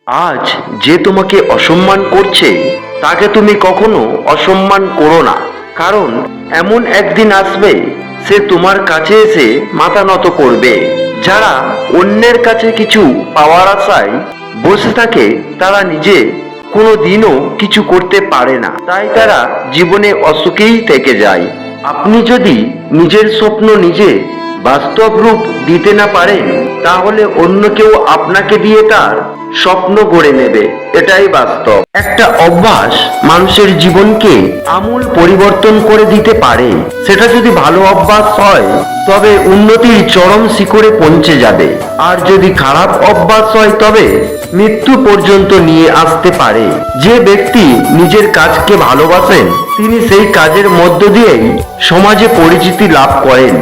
আজ যে তোমাকে অসম্মান করছে তাকে তুমি কখনো অসম্মান করো না, কারণ এমন একদিন আসবে সে তোমার কাছে এসে মাথা নত করবে। যারা অন্যের কাছে কিছু পাওয়ার আশায় বসে থাকে তারা নিজে কোনো দিনও কিছু করতে পারে না, তাই তারা জীবনে অসুখেই থেকে যায়। আপনি যদি নিজের স্বপ্ন নিজে বাস্তব রূপ দিতে না পারেন তাহলে অন্য কেউ আপনাকে দিয়ে তার স্বপ্ন গড়ে নেবে, এটাই বাস্তব। একটা অভ্যাস মানুষের জীবনকে আমূল পরিবর্তন করে দিতে পারে। সেটা যদি ভালো অভ্যাস হয় তবে উন্নতির চরম শিখরে পৌঁছে যাবে, আর যদি খারাপ অভ্যাস হয় তবে মৃত্যু পর্যন্ত নিয়ে আসতে পারে। যে ব্যক্তি নিজের কাজকে ভালোবাসেন তিনি সেই কাজের মধ্য দিয়েই সমাজে পরিচিতি লাভ করেন।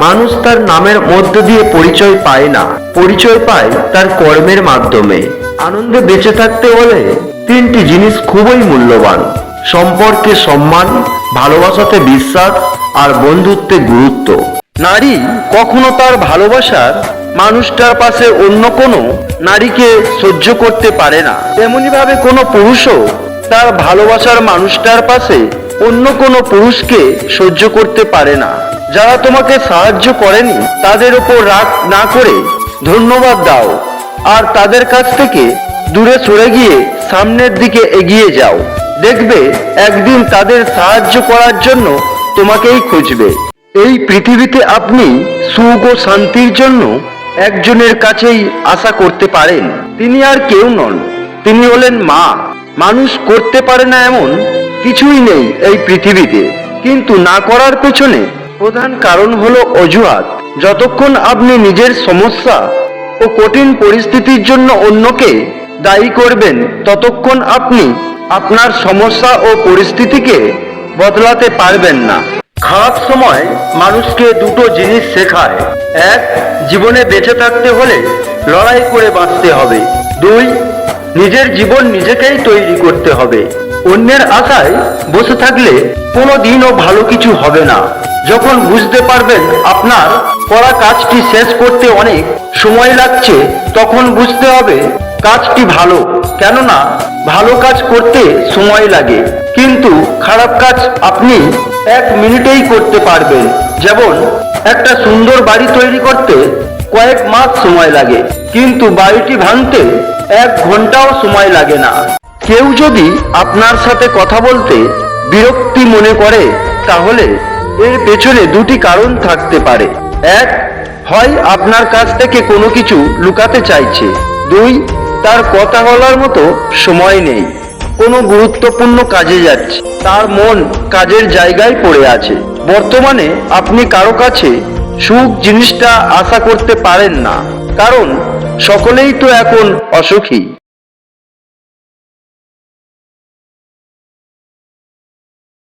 মানুষ তার নামের মধ্য দিয়ে পরিচয় পায় না, পরিচয় পায় তার কর্মের মাধ্যমে। আনন্দে বেঁচে থাকতে হলে তিনটি জিনিস খুবই মূল্যবান: সম্পর্কে সম্মান, ভালোবাসাতে বিশ্বাস, আর বন্ধুত্বে গুরুত্ব। নারী কখনো তার ভালোবাসার মানুষটার পাশে অন্য কোনো নারীকে সহ্য করতে পারে না, তেমনি ভাবে কোনো পুরুষও তার ভালোবাসার মানুষটার পাশে অন্য কোনো পুরুষকে সহ্য করতে পারে না। যারা তোমাকে সাহায্য করেনি তাদের উপর রাগ না করে ধন্যবাদ দাও, আর তাদের কাছ থেকে দূরে সরে গিয়ে সামনের দিকে এগিয়ে যাও। দেখবে একদিন তাদের সাহায্য করার জন্য তোমাকেই খুঁজবে। এই পৃথিবীতে আপনি সুখ ও শান্তির জন্য একজনের কাছেই আশা করতে পারেন। তিনি আর কেউ নন, তিনি হলেন মা। মানুষ করতে পারে না এমন কিছুই নেই এই পৃথিবীতে, কিন্তু না করার পেছনে প্রধান কারণ হলো অজুহাত। যতক্ষণ আপনি নিজের সমস্যা ও কঠিন পরিস্থিতির জন্য অন্যকে দায়ী করবেন ততক্ষণ আপনি আপনার সমস্যা ও পরিস্থিতিকে বদলাতে পারবেন না। খারাপ সময় মানুষকে দুটো জিনিস শেখায়: এক, জীবনে বেঁচে থাকতে হলে লড়াই করে বাঁচতে হবে। দুই, নিজের জীবন নিজেকেই তৈরি করতে হবে। অন্যের আশায় বসে থাকলে কোনো দিনও ভালো কিছু হবে না। যখন বুঝতে পারবেন আপনার করা কাজটি শেষ করতে অনেক সময় লাগছে তখন বুঝতে হবে কাজটি ভালো, কেননা ভালো কাজ করতে সময় লাগে, কিন্তু খারাপ কাজ আপনি 1 মিনিটেই করতে পারবেন। যেমন একটা সুন্দর বাড়ি তৈরি করতে কয়েক মাস সময় লাগে, কিন্তু বাড়িটি ভাঙতে 1 ঘন্টাও সময় লাগে না। কেউ যদি আপনার সাথে কথা বলতে বিরক্তি মনে করে তাহলে এর পেছনে দুটি কারণ থাকতে পারে: এক, হয় আপনার কাছ থেকে কোনো কিছু লুকাতে চাইছে। দুই, তার কথা বলার মতো সময় নেই, কোনো গুরুত্বপূর্ণ কাজে যাচ্ছে, তার মন কাজের জায়গায় পড়ে আছে। বর্তমানে আপনি কারো কাছে সুখ জিনিসটা আশা করতে পারেন না, কারণ সকলেই তো এখন অসুখী।